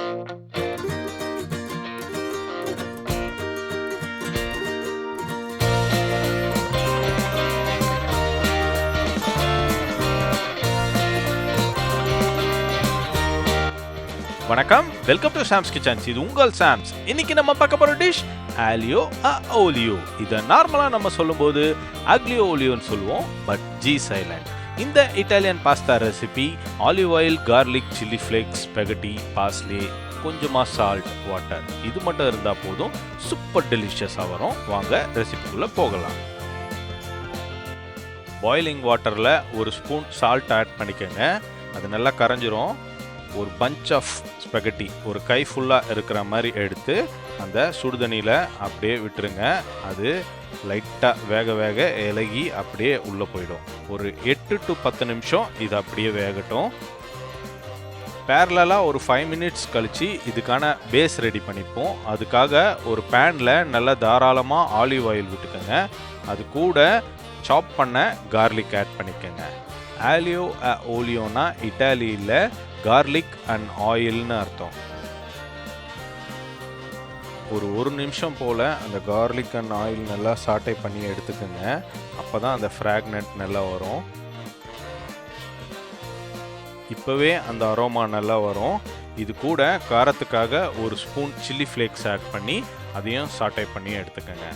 வணக்கம், welcome to Sam's kitchens. இது உங்கள் சாம்ஸ். இன்னைக்கு நம்ம பார்க்க போற டிஷ் ஆலியோ ஓலியோ. இதை நார்மலா நம்ம சொல்லும்போது அக்லியோ ஓலியோன்னு சொல்லுவோம், பட் ஜி சைலண்ட். இந்த Italian pasta recipe olive oil, garlic, chilli flakes, spaghetti, parsley, கொஞ்சமா சால்ட், வாட்டர், இது மட்டும் இருந்தா போதும், சூப்பர் டெலிஷியஸா வரும். வாங்க ரெசிபிக்குள்ள போகலாம். பாயிலிங் வாட்டர்ல ஒரு ஸ்பூன் சால்ட் ஆட் பண்ணிக்கோங்க. அது நல்லா கரைஞ்சிரும். ஒரு பஞ்ச் ஆஃப் ஸ்பெகட்டி, ஒரு கை ஃபுல்லாக இருக்கிற மாதிரி எடுத்து அந்த சுடுதண்ணியில் அப்படியே விட்டுருங்க. அது லைட்டாக வேக வேக இலகி அப்படியே உள்ளே போயிடும். ஒரு 8 to 10 நிமிஷம் இது அப்படியே வேகட்டும். பேரலாக ஒரு 5 மினிட்ஸ் கழித்து இதுக்கான பேஸ் ரெடி பண்ணிப்போம். அதுக்காக ஒரு பேனில் நல்லா தாராளமாக ஆலிவ் ஆயில் விட்டுக்கோங்க. அது கூட சாப் பண்ண கார்லிக் ஆட் பண்ணிக்கோங்க. ஆலியோ ஓலியோனா இட்டாலியில் கார்லிக் அண்ட் ஆயில்னு அர்த்தம். ஒரு நிமிஷம் போல் அந்த கார்லிக் அண்ட் ஆயில் நல்லா சாட்டை பண்ணி எடுத்துக்கோங்க. அப்போ தான் அந்த ஃப்ராக்னட் நல்லா வரும். இப்போவே அந்த அரோமா நல்லா வரும். இது கூட காரத்துக்காக ஒரு ஸ்பூன் சில்லி ஃப்ளேக்ஸ் ஆட் பண்ணி அதையும் சாட்டை பண்ணி எடுத்துக்கோங்க.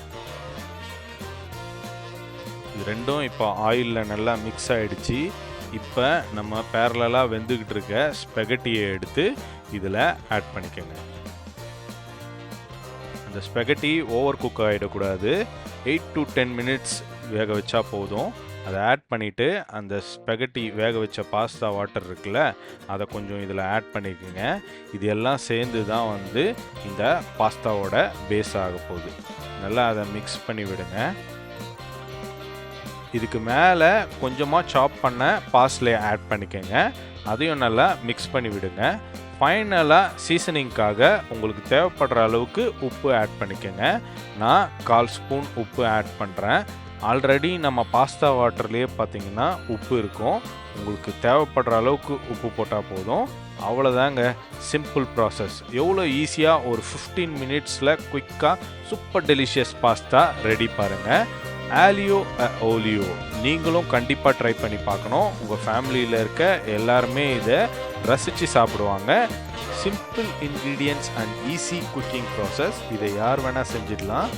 இது ரெண்டும் இப்போ ஆயிலில் நல்லா மிக்ஸ் ஆகிடுச்சு. இப்போ நம்ம பேரலாக வெந்துக்கிட்டு இருக்க ஸ்பெகட்டியை எடுத்து இதில் ஆட் பண்ணிக்கோங்க. அந்த ஸ்பெகட்டி ஓவர் குக் ஆகிடக்கூடாது. 8 to 10 மினிட்ஸ் வேக வச்சா போதும். அதை ஆட் பண்ணிவிட்டு அந்த ஸ்பெகட்டி வேக வச்ச பாஸ்தா வாட்டர் இருக்குல்ல, அதை கொஞ்சம் இதில் ஆட் பண்ணிக்கோங்க. இது எல்லாம் சேர்ந்து தான் இந்த பாஸ்தாவோட பேஸ் ஆக போகுது. நல்லா அதை மிக்ஸ் பண்ணி விடுங்க. இதுக்கு மேலே கொஞ்சமாக சாப் பண்ண பார்ஸ்லே ஆட் பண்ணிக்கோங்க. அதையும் நல்லா மிக்ஸ் பண்ணி விடுங்க. ஃபைனலாக சீசனிங்காக உங்களுக்கு தேவைப்படுற அளவுக்கு உப்பு ஆட் பண்ணிக்கோங்க. நான் 1/4 ஸ்பூன் உப்பு ஆட் பண்ணுறேன். ஆல்ரெடி நம்ம பாஸ்தா வாட்டர்லேயே பார்த்தீங்கன்னா உப்பு இருக்கும். உங்களுக்கு தேவைப்படுற அளவுக்கு உப்பு போட்டால் போதும். அவ்வளோதாங்க, சிம்பிள் ப்ராசஸ். எவ்வளோ ஈஸியாக ஒரு 15 மினிட்ஸில் குயிக்காக சூப்பர் டெலிஷியஸ் பாஸ்தா ரெடி பாருங்கள். ஆலியோ ஓலியோ நீங்களும் கண்டிப்பாக ட்ரை பண்ணி பார்க்கணும். உங்கள் ஃபேமிலியில் இருக்க எல்லாருமே இதை ரசித்து சாப்பிடுவாங்க. Simple ingredients and easy cooking process. இதை யார் வேணால் செஞ்சிடலாம்.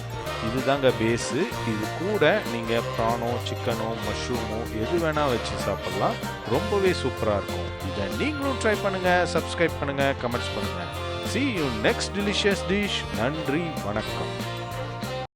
இதுதாங்க பேஸு. இது கூட நீங்கள் ப்ரானோ, சிக்கனோ, மஷ்ரூமோ எது வேணால் வச்சு சாப்பிட்லாம். ரொம்பவே சூப்பராக இருக்கும். இதை நீங்களும் ட்ரை பண்ணுங்கள், சப்ஸ்கிரைப் பண்ணுங்கள், கமெண்ட்ஸ் பண்ணுங்கள். See you next delicious dish. நன்றி, வணக்கம்.